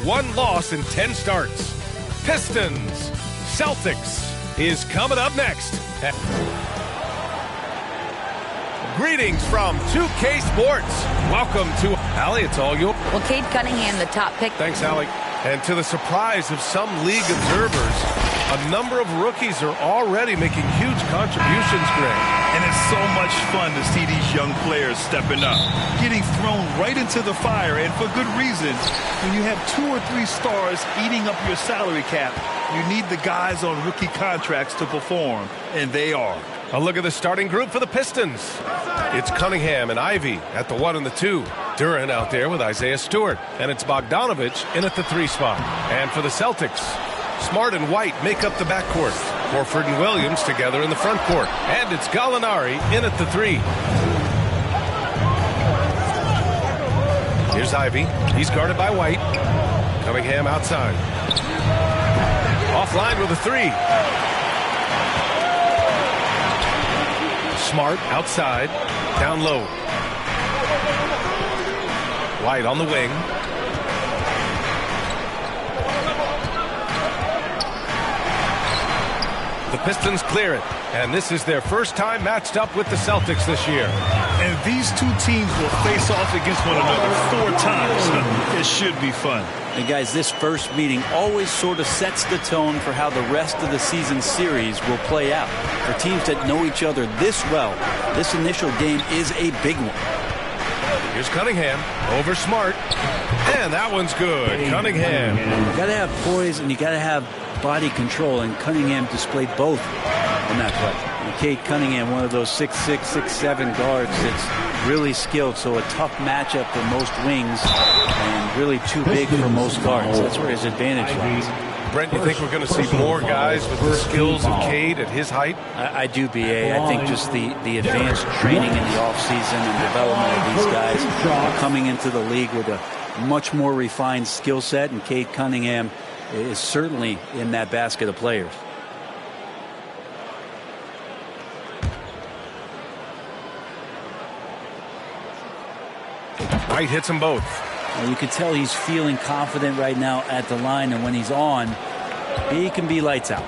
one loss in 10 starts. Pistons, Celtics is coming up next. Greetings from 2K Sports. Welcome to Allie, it's all you. Well, Cade Cunningham, the top pick. Thanks, Allie. And to the surprise of some league observers, a number of rookies are already making huge contributions, Greg. And it's so much fun to see these young players stepping up, getting thrown right into the fire, and for good reason. When you have 2 or 3 stars eating up your salary cap, you need the guys on rookie contracts to perform, and they are. A look at the starting group for the Pistons. It's Cunningham and Ivy at the 1 and the 2. Duran out there with Isaiah Stewart. And it's Bogdanovich in at the 3 spot. And for the Celtics, Smart and White make up the backcourt. Horford and Williams together in the front court. And it's Gallinari in at the 3. Here's Ivy. He's guarded by White. Cunningham outside. Offline with a 3. Smart outside, down low. White on the wing. The Pistons clear it, and this is their first time matched up with the Celtics this year. And these two teams will face off against one another 4 times. It should be fun. And guys, this first meeting always sort of sets the tone for how the rest of the season series will play out. For teams that know each other this well, this initial game is a big one. Here's Cunningham over Smart, and that one's good. Cunningham. You got to have poise and you got to have body control, and Cunningham displayed both on that play. And Cade Cunningham, one of those 6'6", 6'7" guards that's really skilled, so a tough matchup for most wings and really too big for most guards. That's where his advantage lies. Brent, you think we're going to see more guys with the skills of Cade at his height? I do, B.A. I think just the advanced training in the offseason and development of these guys are coming into the league with a much more refined skill set, and Cade Cunningham is certainly in that basket of players. White hits them both. You can tell he's feeling confident right now at the line, and when he's on, he can be lights out.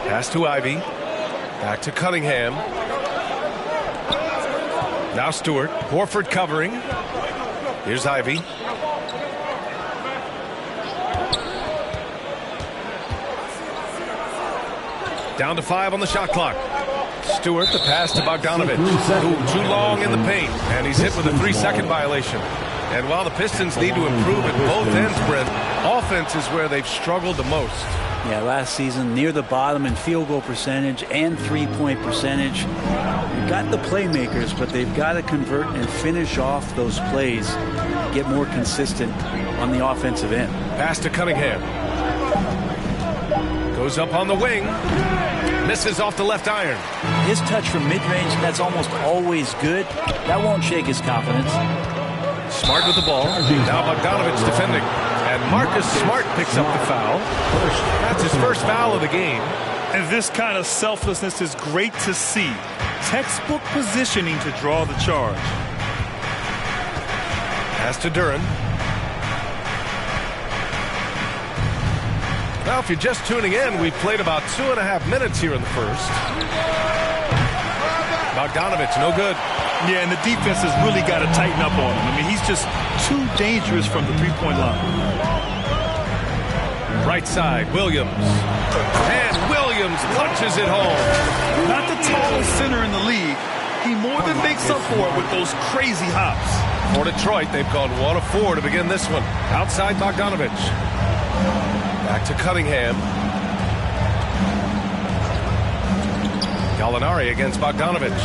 Pass to Ivy. Back to Cunningham. Now Stewart. Horford covering. Here's Ivy. Down to 5 on the shot clock. Stewart, the pass to Bogdanovich. Ooh, too long in the paint, and he's hit with a 3-second violation. And while the Pistons need to improve at both ends, Brent, offense is where they've struggled the most. Yeah, last season near the bottom in field goal percentage and 3-point percentage. You've got the playmakers, but they've got to convert and finish off those plays, get more consistent on the offensive end. Pass to Cunningham. Goes up on the wing. Misses off the left iron. His touch from mid-range, that's almost always good. That won't shake his confidence. Smart with the ball. Now Bogdanovich defending. And Marcus Smart picks up the foul. That's his first foul of the game. And this kind of selflessness is great to see. Textbook positioning to draw the charge. Pass to Duran. Well, if you're just tuning in, we've played about 2.5 minutes here in the first. Bogdanovich, no good. Yeah, and the defense has really got to tighten up on him. I mean, he's just too dangerous from the three-point line. Right side, Williams. And Williams punches it home. Not the tallest center in the league. He more than makes up for it with those crazy hops. For Detroit, they've gone 1 of 4 to begin this one. Outside Bogdanovich. Back to Cunningham. Gallinari against Bogdanovich.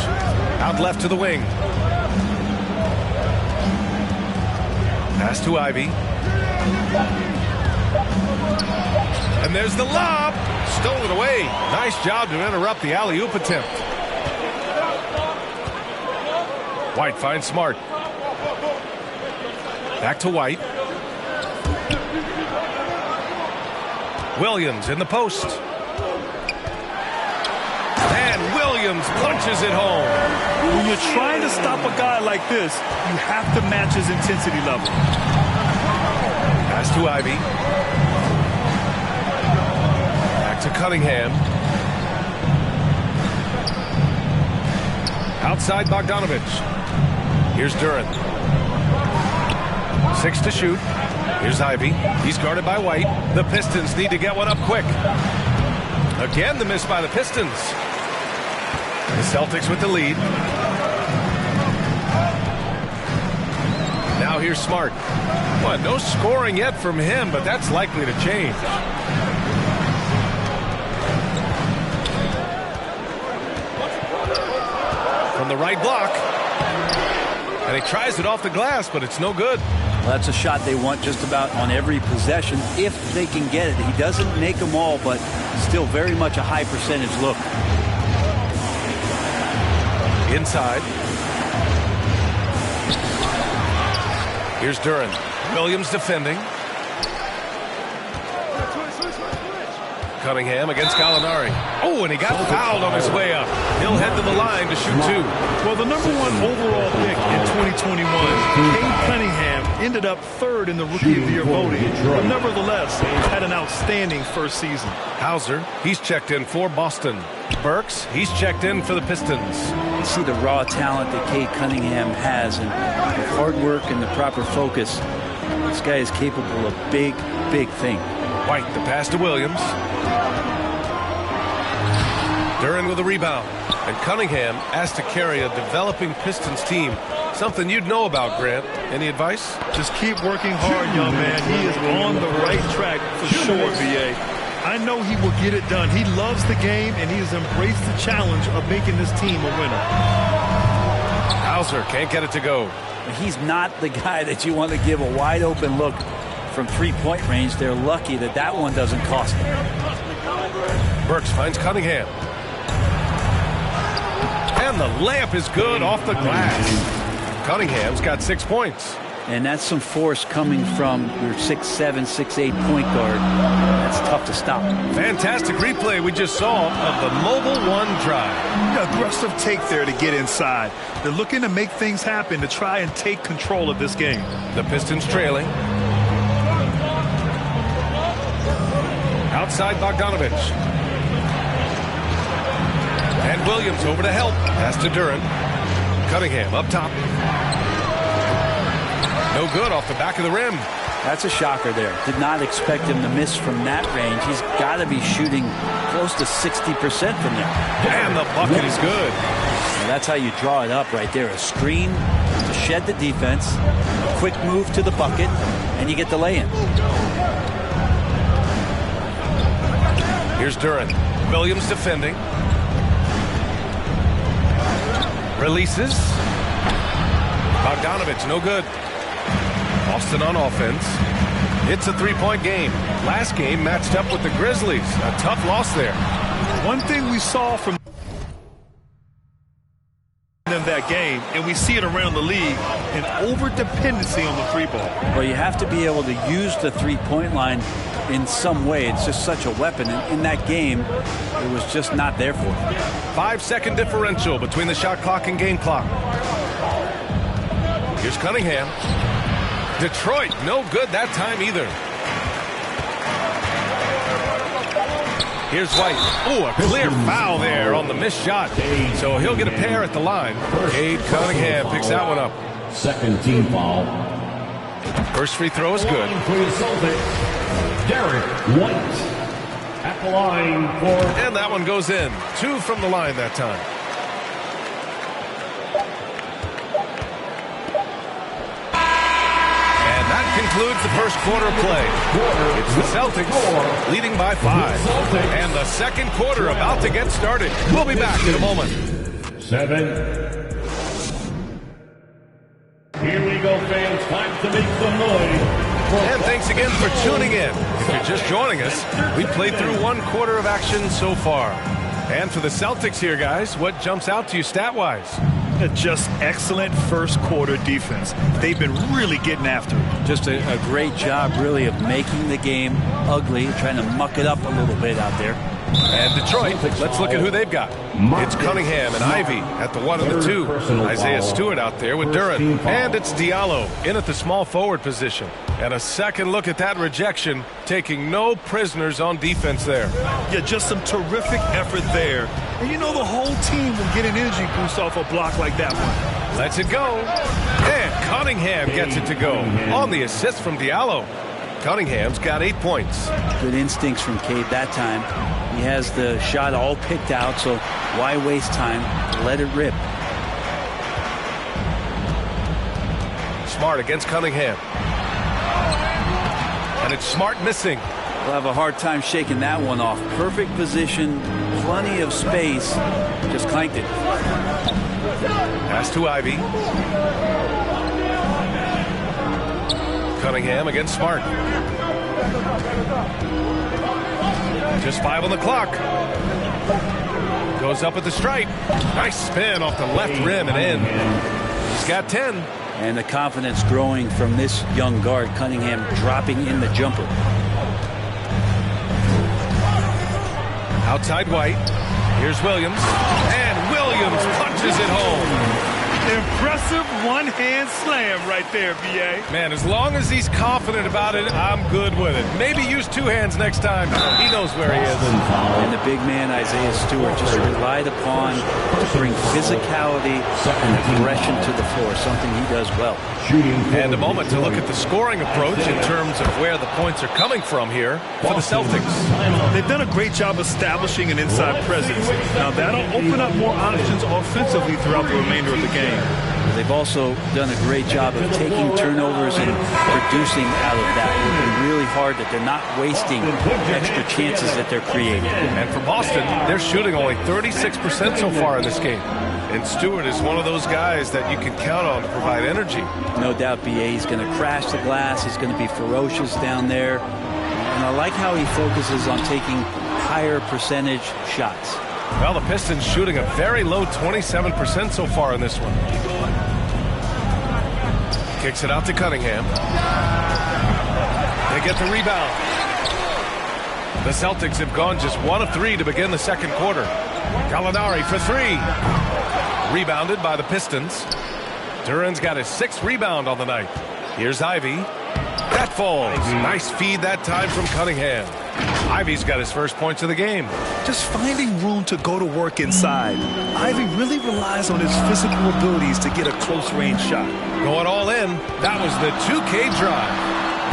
Out left to the wing. Pass to Ivy. And there's the lob. Stolen away. Nice job to interrupt the alley-oop attempt. White finds Smart. Back to White. Williams in the post. And Williams punches it home. When you're trying to stop a guy like this, you have to match his intensity level. Pass to Ivy. Back to Cunningham. Outside Bogdanovich. Here's Duren. 6 to shoot. Here's Ivy. He's guarded by White. The Pistons need to get one up quick. Again, the miss by the Pistons. The Celtics with the lead. Now here's Smart. Well, no scoring yet from him, but that's likely to change. From the right block. And he tries it off the glass, but it's no good. Well, that's a shot they want just about on every possession if they can get it. He doesn't make them all, but still very much a high percentage look. Inside. Here's Duren. Williams defending. Cunningham against Gallinari. Oh, and he got fouled on his way up. He'll head to the line to shoot 2. Well, the number 1 overall pick in 2021, Cade Cunningham, ended up 3rd in the Rookie of the Year voting, but nevertheless had an outstanding first season. Hauser, he's checked in for Boston. Burks, he's checked in for the Pistons. You see the raw talent that Cade Cunningham has, and with hard work and the proper focus, this guy is capable of big, big things. White, the pass to Williams. Duren with a rebound. And Cunningham asked to carry a developing Pistons team. Something you'd know about, Grant. Any advice? Just keep working hard, young man. He is on the right track for sure, VA. I know he will get it done. He loves the game, and he has embraced the challenge of making this team a winner. Hauser can't get it to go. He's not the guy that you want to give a wide open look from three-point range. They're lucky that that one doesn't cost them. Burks finds Cunningham. And the layup is good off the glass. Cunningham's got 6 points. And that's some force coming from your 6'7", 6'8" point guard. That's tough to stop. Fantastic replay we just saw of the mobile 1 drive. Aggressive take there to get inside. They're looking to make things happen to try and take control of this game. The Pistons trailing. Outside Bogdanovich. And Williams over to help. Pass to Duren. Cunningham up top. No good off the back of the rim. That's a shocker there. Did not expect him to miss from that range. He's got to be shooting close to 60% from there. And the bucket is good. Well, that's how you draw it up right there. A screen to shed the defense, a quick move to the bucket, and you get the lay-in. Here's Duren. Williams defending. Releases. Bogdanovich, no good. Boston on offense. It's a three-point game. Last game matched up with the Grizzlies. A tough loss there. One thing we saw from them that game, and we see it around the league, an over-dependency on the three ball. Well, you have to be able to use the three-point line in some way. It's just such a weapon. In that game, it was just not there for him. 5-second differential between the shot clock and game clock. Here's Cunningham. Detroit, no good that time either. Here's White. Oh, a clear foul there on the missed shot. So he'll get a pair at the line. Cade Cunningham picks that one up. Second team foul. First free throw is good. Derek White at the line for... And that one goes in. 2 from the line that time. Concludes the first quarter of play. It's the Celtics leading by 5. And the second quarter about to get started. We'll be back in a moment. 7. Here we go, fans. Time to make some noise. And thanks again for tuning in. If you're just joining us, we played through 1 quarter of action so far. And for the Celtics here, guys, what jumps out to you stat-wise? Just excellent first quarter defense. They've been really getting after it. Just a great job, really, of making the game ugly, trying to muck it up a little bit out there. And Detroit, let's look at who they've got. It's Cunningham and Ivy at the 1 and the 2. Isaiah Stewart out there with Duren. And it's Diallo in at the small forward position. And a second look at that rejection, taking no prisoners on defense there. Yeah, just some terrific effort there. And you know the whole team will get an energy boost off a block like that one. Lets it go. And Cunningham gets it to go. On the assist from Diallo. Cunningham's got 8 points. Good instincts from Cade that time. He has the shot all picked out, so why waste time? Let it rip. Smart against Cunningham. And it's Smart missing. We'll have a hard time shaking that one off. Perfect position, plenty of space. Just clanked it. Pass to Ivy. Cunningham against Smart. Just 5 on the clock. Goes up at the stripe. Nice spin off the left rim and in. He's got 10. And the confidence growing from this young guard, Cunningham dropping in the jumper. Outside White. Here's Williams. And Williams punches it home. Impressive one-hand slam right there, B.A. Man, as long as he's confident about it, I'm good with it. Maybe use 2 hands next time. He knows where he is. And the big man, Isaiah Stewart, just relied upon to bring physicality and aggression to the floor, something he does well. And a moment to look at the scoring approach in terms of where the points are coming from here for the Celtics. They've done a great job establishing an inside presence. Now, that'll open up more options offensively throughout the remainder of the game. They've also done a great job of taking turnovers and producing out of that. Working really hard that they're not wasting extra chances that they're creating. And for Boston, they're shooting only 36% so far in this game. And Stewart is one of those guys that you can count on to provide energy. No doubt B.A. He's going to crash the glass. He's going to be ferocious down there. And I like how he focuses on taking higher percentage shots. Well, the Pistons shooting a very low 27% so far in this one. Kicks it out to Cunningham. They get the rebound. The Celtics have gone just 1 of 3 to begin the second quarter. Gallinari for 3. Rebounded by the Pistons. Duran's got his 6th rebound on the night. Here's Ivy. That falls. Nice feed that time from Cunningham. Ivy's got his first points of the game. Just finding room to go to work inside. Ivy really relies on his physical abilities to get a close-range shot. Going all in. That was the 2K drive.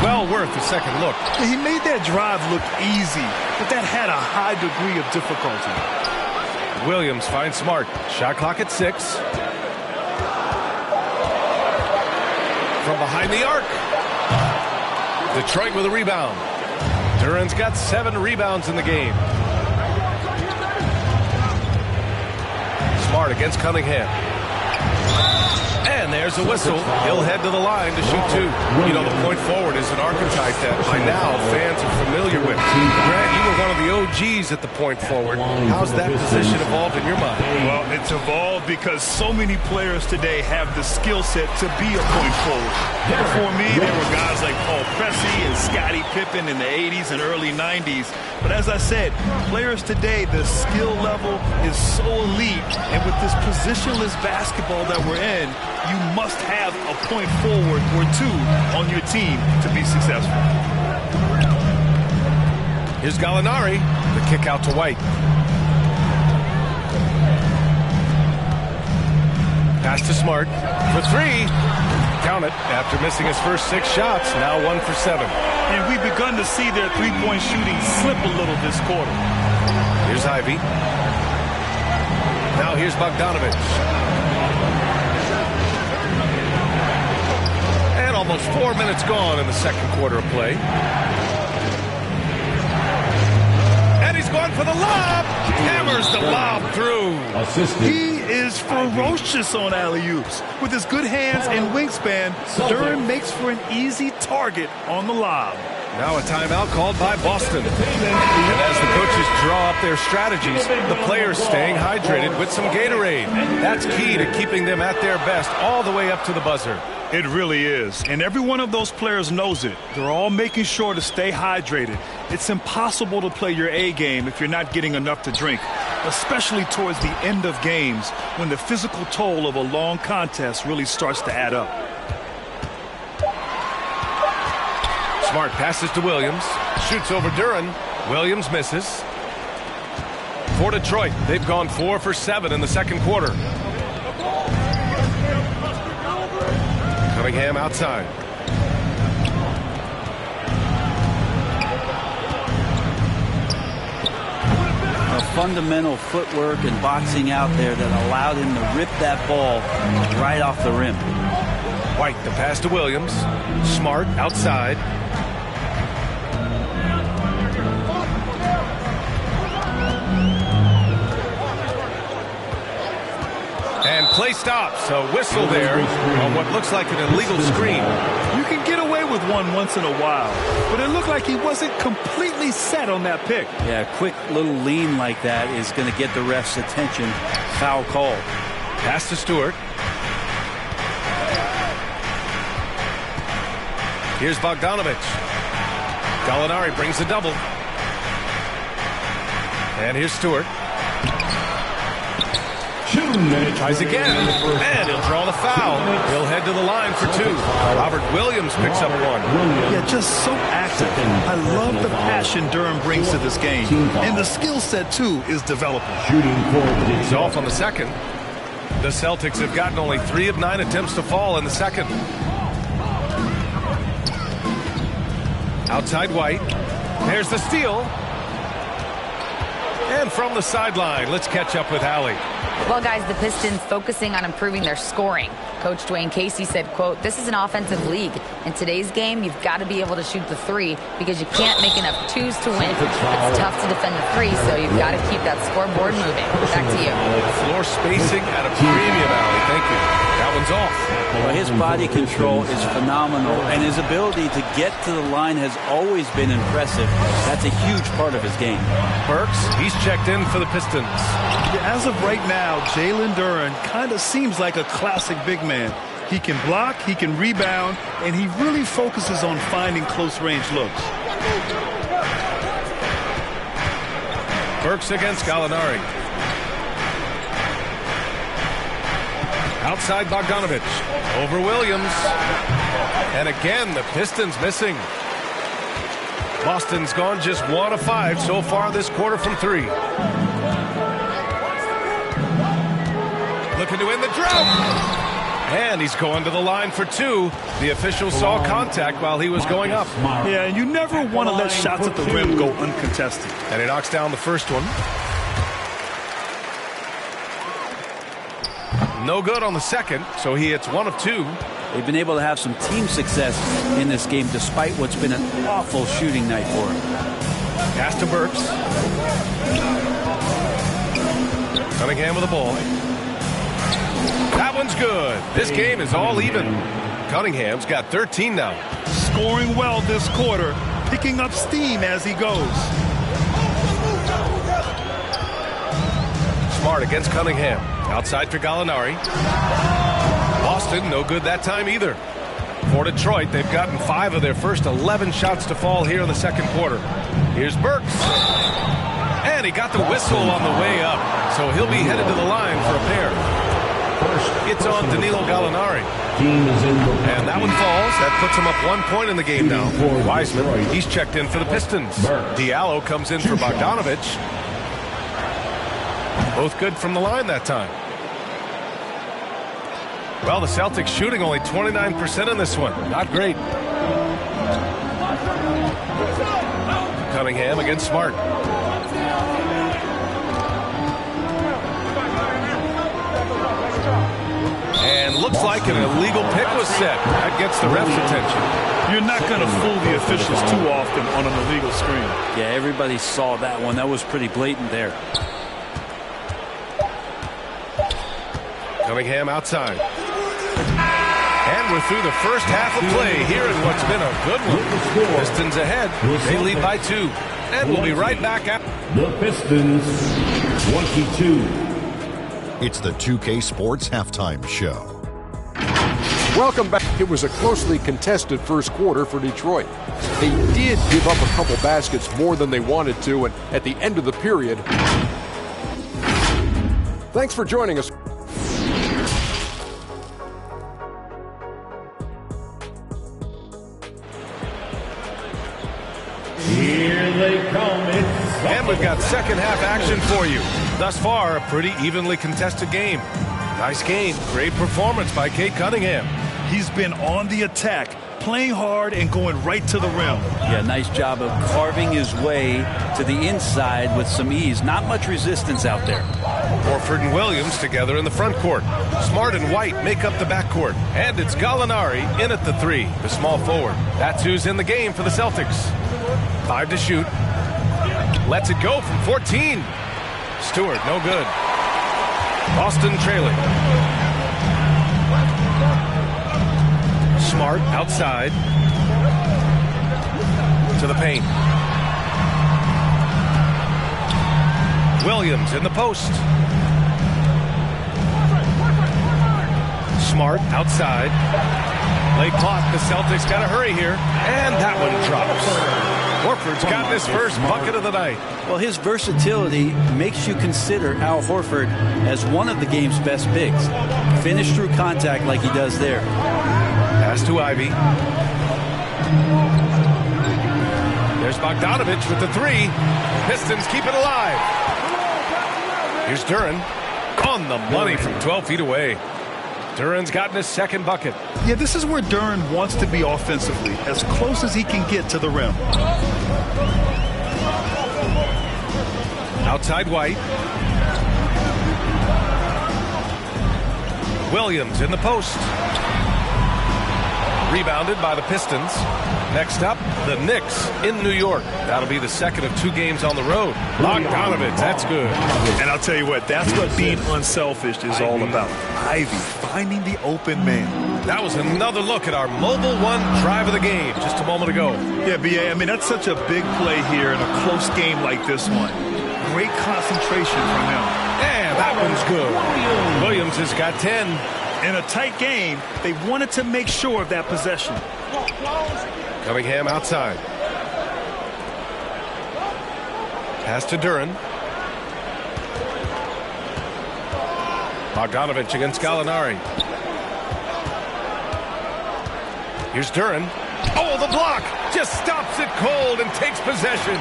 Well worth a second look. He made that drive look easy, but that had a high degree of difficulty. Williams finds Smart. Shot clock at 6. From behind the arc. Detroit with a rebound. Duran's got 7 rebounds in the game. Smart against Cunningham. And there's a whistle. He'll head to the line to shoot 2. You know, the point forward is an archetype that by now fans are familiar with. Grant, you were one of the OGs at the point forward. How's that position evolved in your mind? Well, it's evolved because so many players today have the skill set to be a point forward. Before me, there were guys like Paul Pressey and Scottie Pippen in the 80s and early 90s. But as I said, players today, the skill level is so elite. And with this positionless basketball that we're in, you must have a point forward or 2 on your team to be successful. Here's Gallinari. The kick out to White. Pass to Smart for 3. Count it after missing his first 6 shots. Now 1 for 7. And we've begun to see their three-point shooting slip a little this quarter. Here's Ivy. Now here's Bogdanovich. And almost 4 minutes gone in the second quarter of play. And he's going for the lob. Hammers the lob through. He is ferocious on alley-oops. With his good hands and wingspan, Duran makes for an easy target on the lob. Now a timeout called by Boston. And as the coaches draw up their strategies, the players staying hydrated with some Gatorade. That's key to keeping them at their best all the way up to the buzzer. It really is. And every one of those players knows it. They're all making sure to stay hydrated. It's impossible to play your A game if you're not getting enough to drink, especially towards the end of games when the physical toll of a long contest really starts to add up. Smart passes to Williams. Shoots over Duran. Williams misses. For Detroit, they've gone 4 for 7 in the second quarter. Cunningham outside. Fundamental footwork and boxing out there that allowed him to rip that ball right off the rim. White, the pass to Williams. Smart outside. And play stops. A whistle there on what looks like an illegal screen. You can get away with one once in a while, but it looked like he wasn't completely set on that pick. Yeah, a quick little lean like that is going to get the ref's attention. Foul call. Pass to Stewart. Here's Bogdanovich. Gallinari brings the double. And here's Stewart. Tries again, and he'll draw the foul. He'll head to the line for 2. Robert Williams picks up 1. Yeah, just so active. I love the passion Durham brings to this game. And the skill set, too, is developing. He's off on the second. The Celtics have gotten only 3 of 9 attempts to fall in the second. Outside White. There's the steal. And from the sideline, let's catch up with Allie. Well, guys, the Pistons focusing on improving their scoring. Coach Dwayne Casey said, quote, "This is an offensive league. In today's game, you've got to be able to shoot the 3 because you can't make enough 2s to win. It's tough to defend the 3, so you've got to keep that scoreboard moving." Back to you. Floor spacing at a premium, Allie. Thank you. That one's off. Well, his body control is phenomenal, and his ability to get to the line has always been impressive. That's a huge part of his game. Burks, he's checked in for the Pistons. As of right now, Jalen Duran kind of seems like a classic big man. He can block, he can rebound, and he really focuses on finding close-range looks. Burks against Gallinari. Outside Bogdanovich. Over Williams. And again, the Pistons missing. Boston's gone just 1 of 5 so far this quarter from 3. Looking to win the drought. And he's going to the line for 2. The official saw contact while he was going up. Yeah, and you never want to let shots at the rim go uncontested. And he knocks down the first one. No good on the second, so he hits 1 of 2. They've been able to have some team success in this game despite what's been an awful shooting night for him. Pass to Burks. Cunningham with the ball. That one's good. This game is all even. Cunningham's got 13 now. Scoring well this quarter, picking up steam as he goes. Smart against Cunningham. Outside for Gallinari. Boston, no good that time either. For Detroit, they've gotten 5 of their first 11 shots to fall here in the second quarter. Here's Burks. And he got the whistle on the way up, so he'll be headed to the line for a pair. It's on Danilo Gallinari. And that one falls. That puts him up 1 point in the game now. Wiseman, he's checked in for the Pistons. Diallo comes in for Bogdanovich. Both good from the line that time. Well, the Celtics shooting only 29% in this one. Not great. Cunningham against Smart. And looks like an illegal pick was set. That gets the ref's attention. You're not going to fool the officials too often on an illegal screen. Yeah, everybody saw that one. That was pretty blatant there. Cunningham outside. And we're through the first half of play here in what's been a good one. Pistons ahead. They lead by 2. And we'll be right back at the Pistons 22. It's the 2K Sports Halftime Show. Welcome back. It was a closely contested first quarter for Detroit. They did give up a couple baskets more than they wanted to, and at the end of the period. Thanks for joining us. Here they come. And we've got second half action for you. Thus far, a pretty evenly contested game. Nice game. Great performance by Cade Cunningham. He's been on the attack, playing hard and going right to the rim. Yeah, nice job of carving his way to the inside with some ease. Not much resistance out there. Horford and Williams together in the front court. Smart and White make up the backcourt. And it's Gallinari in at the 3, the small forward. That's who's in the game for the Celtics. 5 to shoot. Lets it go from 14. Stewart, no good. Boston trailing. Smart outside. To the paint. Williams in the post. Smart outside. Late clock. The Celtics got to hurry here. And that one drops. Horford's got his first bucket of the night. Well, his versatility makes you consider Al Horford as one of the game's best bigs. Finish through contact like he does there. Pass to Ivy. There's Bogdanovich with the 3. Pistons keep it alive. Here's Duren on the money from 12 feet away. Duren's gotten his second bucket. Yeah, this is where Duren wants to be offensively, as close as he can get to the rim. Outside White. Williams in the post. Rebounded by the Pistons. Next up, the Knicks in New York. That'll be the second of 2 games on the road. Bogdanovich, that's good. And I'll tell you what, that's what being unselfish is all about. Ivy finding the open man. That was another look at our Mobile One drive of the game just a moment ago. Yeah, B.A., I mean, that's such a big play here in a close game like this one. Great concentration from him. And that one's good. Williams has got 10. In a tight game, they wanted to make sure of that possession. Cunningham outside. Pass to Duren. Bogdanovich against Gallinari. Here's Duren. Oh, the block! Just stops it cold and takes possession.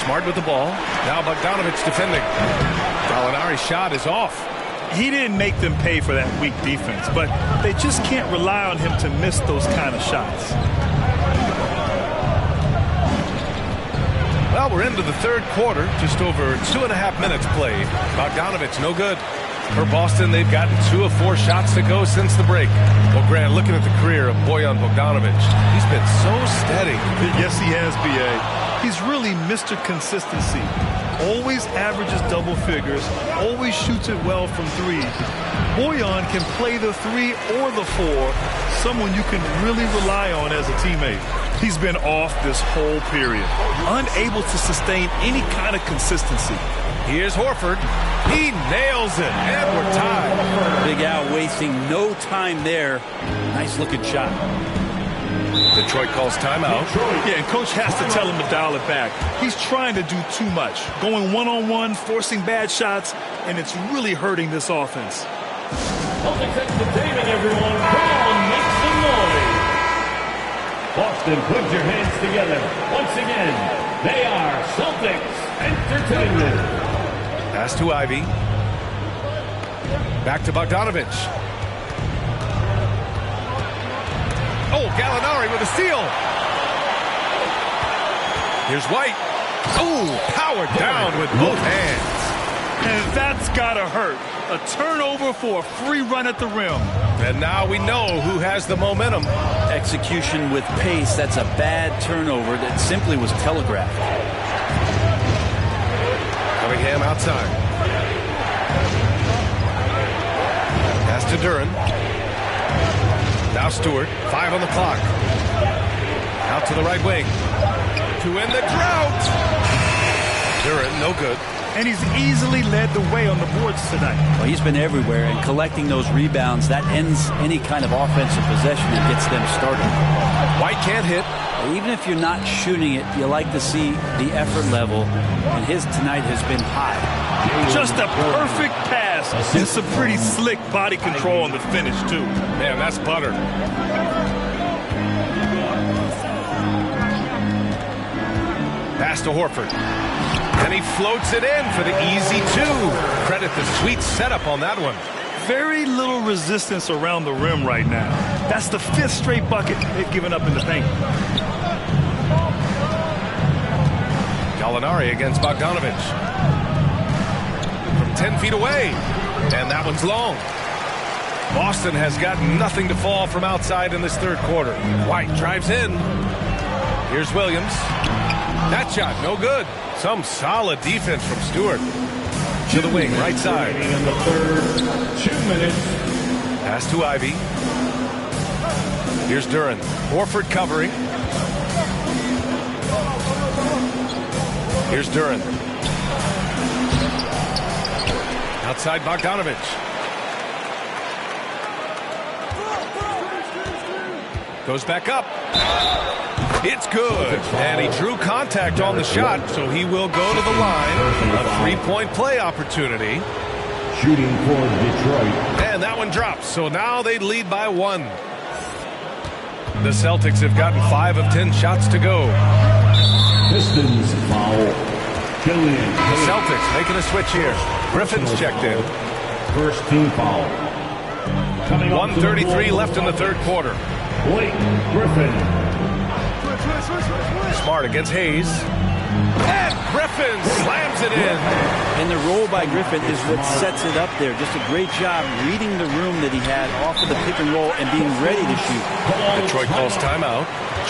Smart with the ball. Now Bogdanovich defending. Gallinari's shot is off. He didn't make them pay for that weak defense, but they just can't rely on him to miss those kind of shots. Well, we're into the third quarter, just over 2.5 minutes played. Bogdanovich, no good. For Boston, they've gotten 2 of 4 shots to go since the break. Well, Grant, looking at the career of Bojan Bogdanovich, he's been so steady. Yes, he has, B.A. He's really Mr. Consistency. Always averages double figures, always shoots it well from 3. Bojan can play the 3 or the 4, someone you can really rely on as a teammate. He's been off this whole period, unable to sustain any kind of consistency. Here's Horford. He nails it, and we're tied. Big Al wasting no time there. Nice looking shot. Detroit calls timeout. Yeah, and coach has to tell him to dial it back. He's trying to do too much, going one-on-one, forcing bad shots, and it's really hurting this offense. Celtics entertaining everyone. Come on, make some noise. Boston, put your hands together. Once again, they are Celtics Entertainment. Pass to Ivy. Back to Bogdanovich. Oh, Gallinari with a steal. Here's White. Oh, powered down with both hands. And that's gotta hurt. A turnover for a free run at the rim. And now we know who has the momentum. Execution with pace, that's a bad turnover that simply was telegraphed. Cunningham outside. Pass to Duren. Now Stewart, 5 on the clock. Out to the right wing. To end the drought. Duren, no good. And he's easily led the way on the boards tonight. Well, he's been everywhere, and collecting those rebounds, that ends any kind of offensive possession and gets them started. White can't hit. Even if you're not shooting it, you like to see the effort level, and his tonight has been high. Just a perfect pass and some pretty slick body control on the finish, too. Man, that's butter. Pass to Horford. And he floats it in for the easy 2. Credit the sweet setup on that one. Very little resistance around the rim right now. That's the 5th straight bucket they've given up in the paint. Gallinari against Bogdanovic. From 10 feet away. And that one's long. Boston has got nothing to fall from outside in this third quarter. White drives in. Here's Williams. That shot, no good. Some solid defense from Stewart. To the wing, right side. In the third, 2 minutes. Pass to Ivy. Here's Duren. Horford covering. Here's Duren. Outside Bogdanovic. Goes back up. It's good. And he drew contact on the shot, so he will go to the line. A 3-point play opportunity. Shooting for Detroit. And that one drops, so now they lead by 1. The Celtics have gotten 5 of 10 shots to go. Pistons foul. Killian. The Celtics making a switch here. Griffin's checked in. First team foul. 1:33 left in the third quarter. Blake Griffin. Smart against Hayes. And Griffin slams it in. And the roll by Griffin is what sets it up there. Just a great job reading the room that he had off of the pick and roll and being ready to shoot. Detroit calls timeout.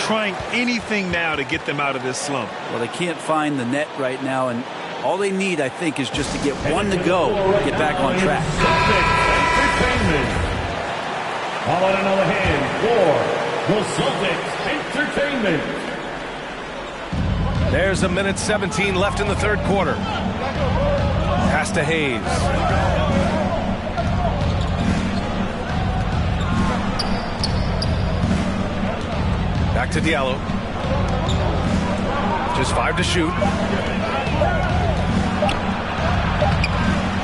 Trying anything now to get them out of this slump. Well, they can't find the net right now, and all they need, I think, is just to get one to go, get back on track. Entertainment. How about another hand for the Celtics Entertainment? There's 1:17 left in the third quarter. Pass to Hayes. Back to Diallo. Just 5 to shoot.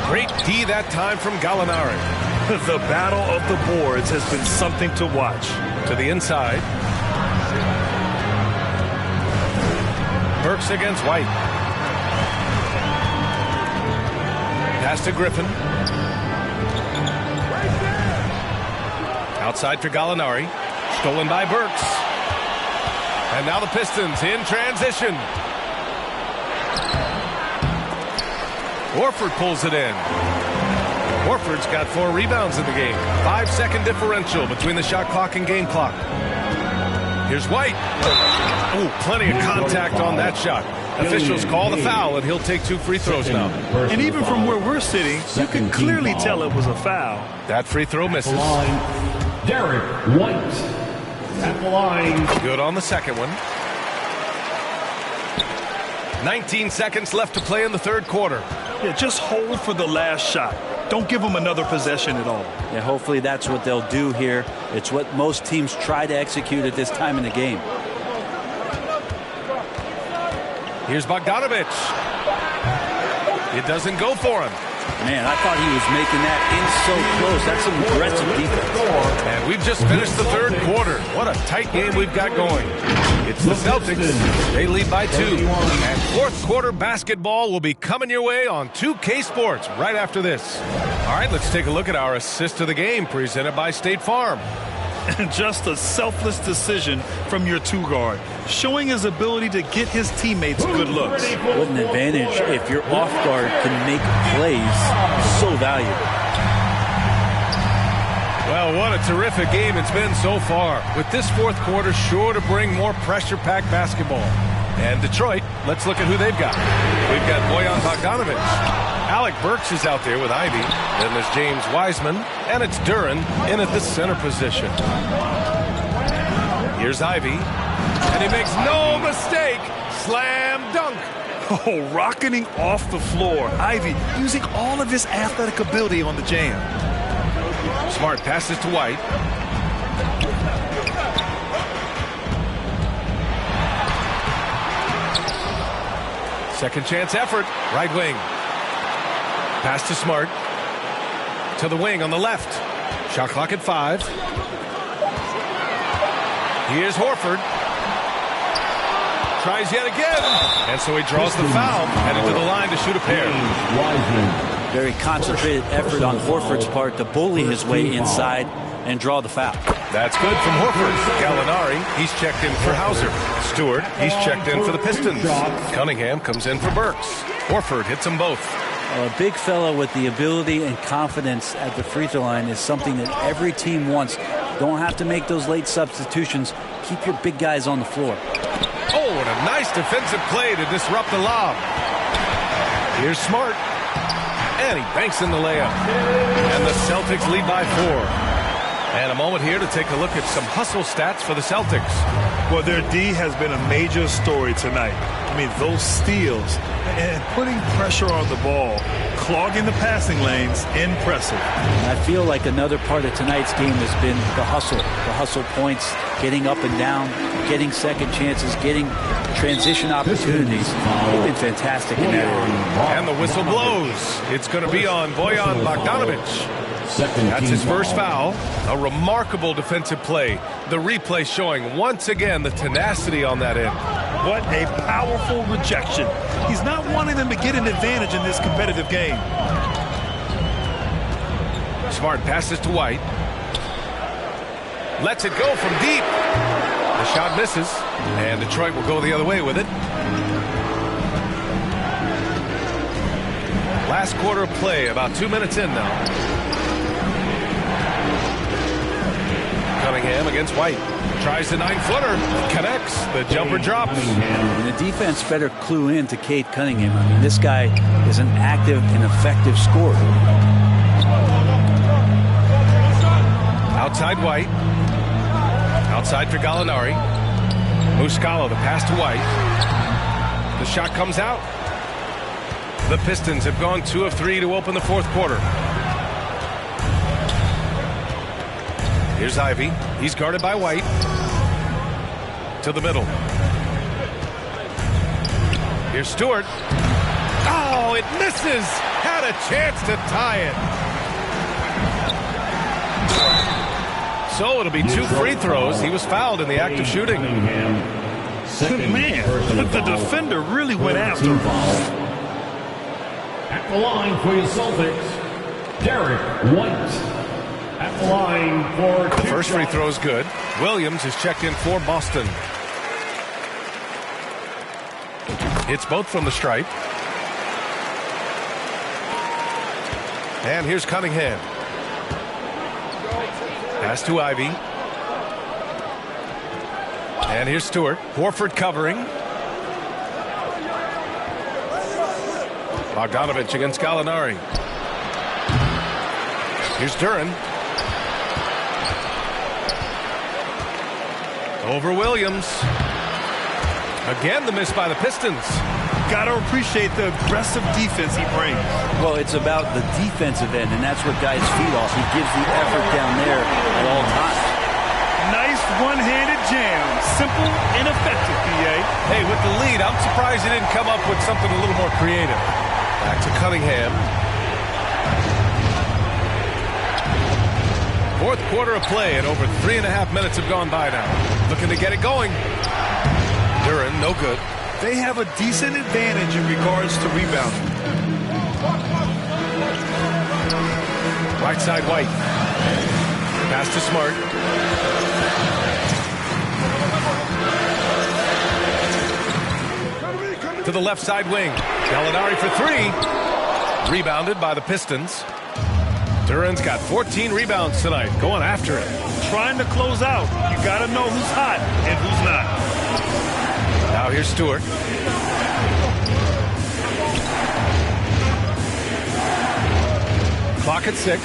Great D that time from Gallinari. The battle of the boards has been something to watch. To the inside. Burks against White. Pass to Griffin. Outside for Gallinari. Stolen by Burks. And now the Pistons in transition. Horford pulls it in. Horford's got 4 rebounds in the game. 5-second differential between the shot clock and game clock. Here's White. Oh, plenty of contact on that shot. Officials call the foul, and he'll take 2 free throws now. And even from where we're sitting, you can clearly tell it was a foul. That free throw misses. Derek White at the line. Good on the second one. 19 seconds left to play in the third quarter. Yeah, just hold for the last shot. Don't give them another possession at all. Yeah, hopefully that's what they'll do here. It's what most teams try to execute at this time in the game. Here's Bogdanovic. It doesn't go for him. Man, I thought he was making that in so close. That's some aggressive defense. And we've just finished the third quarter. What a tight game we've got going. It's the Celtics. They lead by 2. And fourth quarter basketball will be coming your way on 2K Sports right after this. All right, let's take a look at our assist of the game presented by State Farm. Just a selfless decision from your 2-guard, showing his ability to get his teammates good looks. What an advantage if your off guard can make plays. So valuable. Well, what a terrific game it's been so far. With this fourth quarter sure to bring more pressure-packed basketball. And Detroit, let's look at who they've got. We've got Bojan Bogdanovic. Alec Burks is out there with Ivy. Then there's James Wiseman. And it's Duren in at the center position. Here's Ivy. And he makes no mistake. Slam dunk. Oh, rocketing off the floor. Ivy using all of his athletic ability on the jam. Smart passes to White. Second chance effort. Right wing. Pass to Smart. To the wing on the left. Shot clock at 5. Here's Horford. tries yet again. And so he draws the foul, headed to the line to shoot a pair. Very concentrated effort on Horford's part to bully his way inside and draw the foul. That's good from Horford. Gallinari, he's checked in for Hauser. Stewart, he's checked in for the Pistons. Cunningham comes in for Burks. Horford hits them both. A big fella with the ability and confidence at the free throw line is something that every team wants. Don't have to make those late substitutions. Keep your big guys on the floor. Oh, and a nice defensive play to disrupt the lob. Here's Smart. And he banks in the layup. And the Celtics lead by 4. And a moment here to take a look at some hustle stats for the Celtics. Well, their D has been a major story tonight. I mean, those steals and putting pressure on the ball, clogging the passing lanes, impressive. I feel like another part of tonight's game has been the hustle points, getting up and down, getting second chances, getting transition opportunities. They've been fantastic in that area. And the whistle blows. It's going to be on Bojan Bogdanovic. That's his first foul. A remarkable defensive play. The replay showing once again the tenacity on that end. What a powerful rejection. He's not wanting them to get an advantage in this competitive game. Smart passes to White. Lets it go from deep. The shot misses, and Detroit will go the other way with it. Last quarter of play, about 2 minutes in now. Cunningham against White. Tries the 9-footer. Connects. The jumper drops. And the defense better clue in to Cade Cunningham. I mean, this guy is an active and effective scorer. Outside White. Outside for Gallinari. Muscala, the pass to White. The shot comes out. The Pistons have gone 2 of 3 to open the fourth quarter. Here's Ivy. He's guarded by White. To the middle. Here's Stewart. Oh, it misses. Had a chance to tie it. So it'll be 2 free throws. He was fouled in the act of shooting. Good man. But the defender really went after him. At the line for your Celtics, Derek White. At the line for the first free throw is good. Williams is checked in for Boston. Hits both from the stripe. And here's Cunningham. Pass to Ivy. And here's Stewart. Horford covering. Bogdanovic against Gallinari. Here's Duran. Over Williams. Again, the miss by the Pistons. Got to appreciate the aggressive defense he brings. Well, it's about the defensive end, and that's what guys feed off. He gives the effort down there at all times. Nice one-handed jam. Simple and effective, PA. Hey, with the lead, I'm surprised he didn't come up with something a little more creative. Back to Cunningham. Fourth quarter of play, and over 3.5 minutes have gone by now. Looking to get it going. Duran, no good. They have a decent advantage in regards to rebounding. Right side White. Pass to Smart. To the left side wing. Gallinari for 3. Rebounded by the Pistons. Duran's got 14 rebounds tonight. Going after it. Trying to close out. You got to know who's hot and who's not. Now here's Stewart. Clock at 6.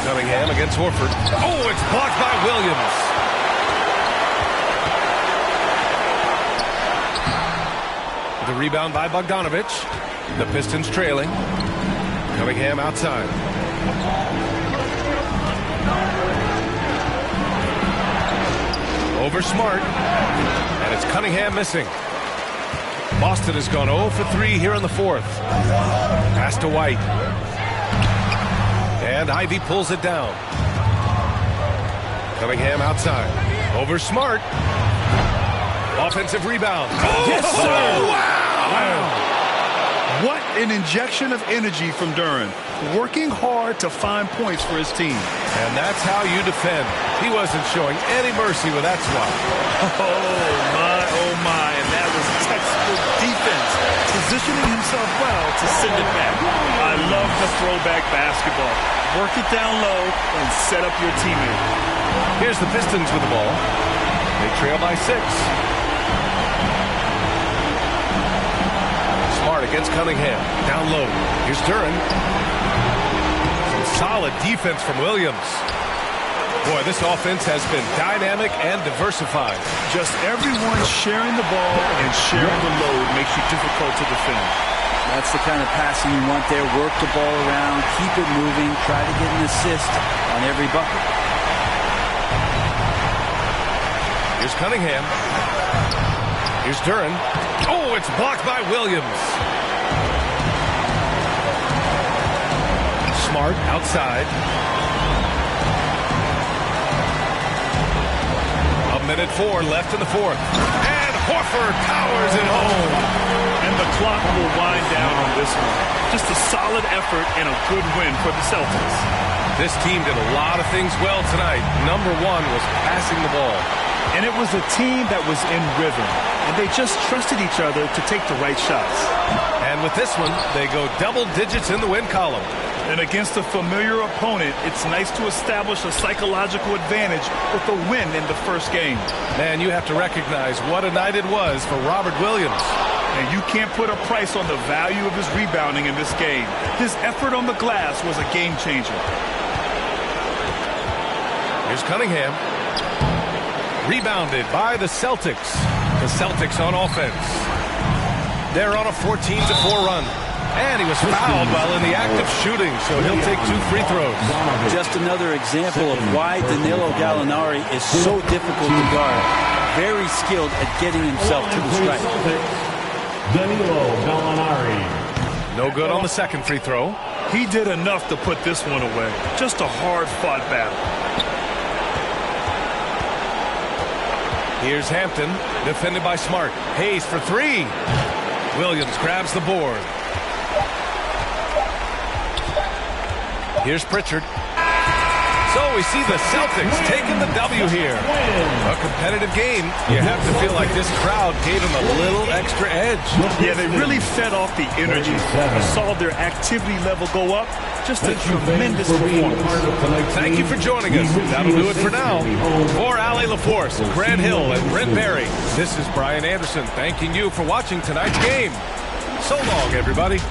Cunningham against Horford. Oh, it's blocked by Williams. The rebound by Bogdanovic. The Pistons trailing. Cunningham outside. Over Smart. And it's Cunningham missing. Boston has gone 0 for 3 here in the fourth. Pass to White. And Ivy pulls it down. Cunningham outside. Over Smart. Offensive rebound. Oh, Yes, sir. Wow. What an injection of energy from Duren. Working hard to find points for his team. And that's how you defend. He wasn't showing any mercy with that swat. Oh my. And that was textbook defense. Positioning himself well to send it back. I love the throwback basketball. Work it down low and set up your teammate. Here's the Pistons with the ball. They trail by 6. Smart against Cunningham. Down low. Here's Duren. Some solid defense from Williams. Boy, this offense has been dynamic and diversified. Just everyone sharing the ball and sharing the load makes you difficult to defend. That's the kind of passing you want there. Work the ball around, keep it moving, try to get an assist on every bucket. Here's Cunningham. Here's Duren. Oh, it's blocked by Williams. Smart outside. Minute 4 left in the fourth. And Horford powers it home. And the clock will wind down on this one. Just a solid effort and a good win for the Celtics. This team did a lot of things well tonight. Number 1 was passing the ball. And it was a team that was in rhythm. And they just trusted each other to take the right shots. And with this one, they go double digits in the win column. And against a familiar opponent, it's nice to establish a psychological advantage with a win in the first game. Man, you have to recognize what a night it was for Robert Williams. And you can't put a price on the value of his rebounding in this game. His effort on the glass was a game changer. Here's Cunningham. Rebounded by the Celtics. The Celtics on offense. They're on a 14-4 run. And he was fouled while in the act of shooting, so he'll take 2 free throws. Just another example of why Danilo Gallinari is so difficult to guard. Very skilled at getting himself to the stripe. Danilo Gallinari. No good on the second free throw. He did enough to put this one away. Just a hard-fought battle. Here's Hampton, defended by Smart. Hayes for 3. Williams grabs the board. Here's Pritchard. So we see the Celtics taking the W here. A competitive game. You have to feel like this crowd gave them a little extra edge. Yeah, they really fed off the energy. You saw their activity level go up. Just a tremendous performance. Thank you for joining us. That'll do it for now. For Ali LaForce, Grant Hill, and Brent Barry, this is Brian Anderson thanking you for watching tonight's game. So long, everybody.